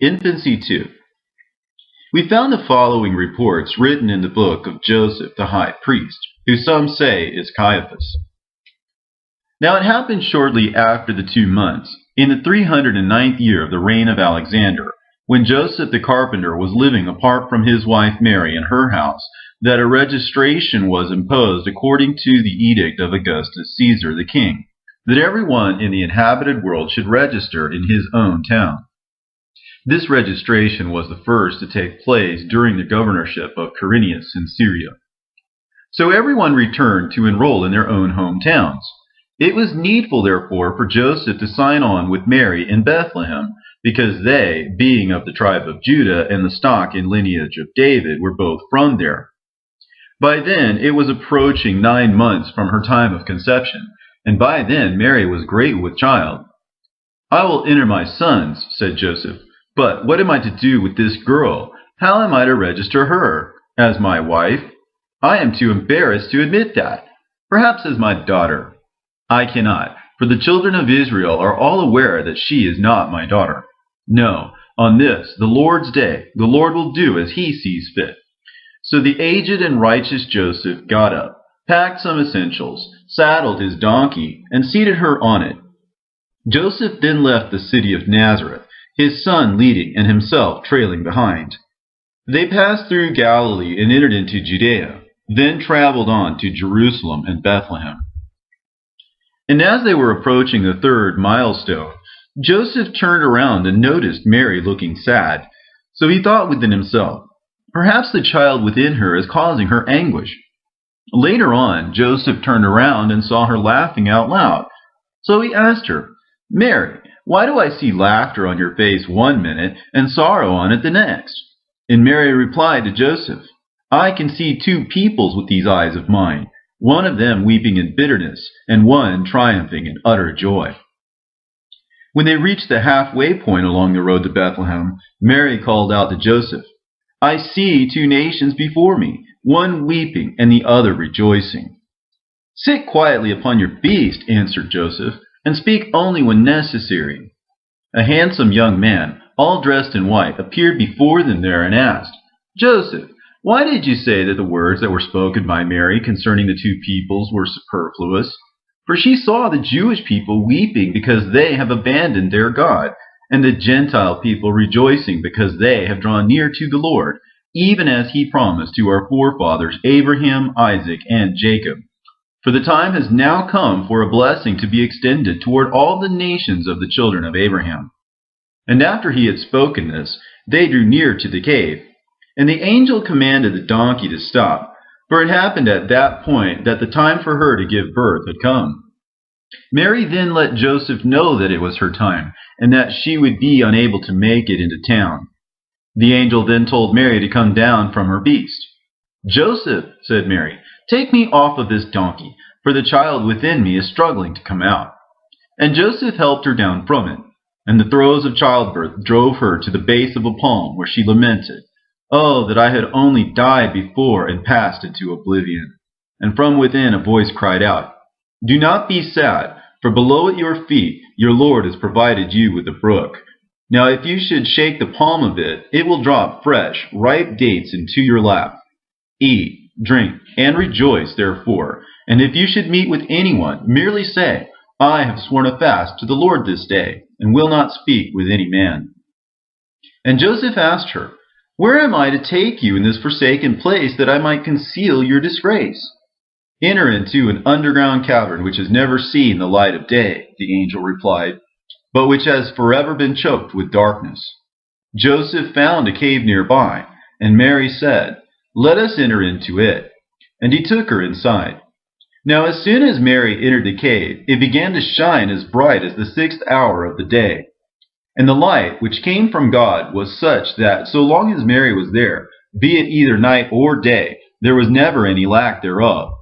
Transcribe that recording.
Infancy 2. We found the following reports written in the book of Joseph the high priest, who some say is Caiaphas. Now it happened shortly after the 2 months, in the 309th year of the reign of Alexander, when Joseph the carpenter was living apart from his wife Mary in her house, that a registration was imposed according to the edict of Augustus Caesar the king, that everyone in the inhabited world should register in his own town. This registration was the first to take place during the governorship of Quirinius in Syria. So everyone returned to enroll in their own hometowns. It was needful, therefore, for Joseph to sign on with Mary in Bethlehem, because they, being of the tribe of Judah and the stock and lineage of David, were both from there. By then it was approaching 9 months from her time of conception, and by then Mary was great with child. "I will enter my sons," said Joseph. "But what am I to do with this girl? How am I to register her? As my wife? I am too embarrassed to admit that. Perhaps as my daughter. I cannot, for the children of Israel are all aware that she is not my daughter. No, on this, the Lord's day, the Lord will do as he sees fit." So the aged and righteous Joseph got up, packed some essentials, saddled his donkey, and seated her on it. Joseph then left the city of Nazareth, his son leading and himself trailing behind. They passed through Galilee and entered into Judea, then traveled on to Jerusalem and Bethlehem. And as they were approaching the 3rd milestone, Joseph turned around and noticed Mary looking sad. So he thought within himself, "Perhaps the child within her is causing her anguish." Later on, Joseph turned around and saw her laughing out loud. So he asked her, "Mary, why do I see laughter on your face one minute and sorrow on it the next?" And Mary replied to Joseph, "I can see 2 peoples with these eyes of mine, one of them weeping in bitterness, and one triumphing in utter joy." When they reached the halfway point along the road to Bethlehem, Mary called out to Joseph, "I see 2 nations before me, one weeping and the other rejoicing." "Sit quietly upon your beast," answered Joseph, "and speak only when necessary." A handsome young man, all dressed in white, appeared before them there and asked, "Joseph, why did you say that the words that were spoken by Mary concerning the 2 peoples were superfluous? For she saw the Jewish people weeping because they have abandoned their God, and the Gentile people rejoicing because they have drawn near to the Lord, even as he promised to our forefathers Abraham, Isaac, and Jacob. For the time has now come for a blessing to be extended toward all the nations of the children of Abraham." And after he had spoken this, they drew near to the cave. And the angel commanded the donkey to stop, for it happened at that point that the time for her to give birth had come. Mary then let Joseph know that it was her time, and that she would be unable to make it into town. The angel then told Mary to come down from her beast. "Joseph," said Mary, "take me off of this donkey, for the child within me is struggling to come out." And Joseph helped her down from it, and the throes of childbirth drove her to the base of a palm, where she lamented, "Oh, that I had only died before and passed into oblivion." And from within a voice cried out, "Do not be sad, for below at your feet your Lord has provided you with a brook. Now if you should shake the palm of it, it will drop fresh, ripe dates into your lap. Eat, drink, and rejoice, therefore. And if you should meet with anyone, merely say, 'I have sworn a fast to the Lord this day, and will not speak with any man.'" And Joseph asked her, "Where am I to take you in this forsaken place, that I might conceal your disgrace?" "Enter into an underground cavern which has never seen the light of day," the angel replied, "but which has forever been choked with darkness." Joseph found a cave nearby, and Mary said, "Let us enter into it." And he took her inside. Now as soon as Mary entered the cave, it began to shine as bright as the 6th hour of the day. And the light which came from God was such that so long as Mary was there, be it either night or day, there was never any lack thereof.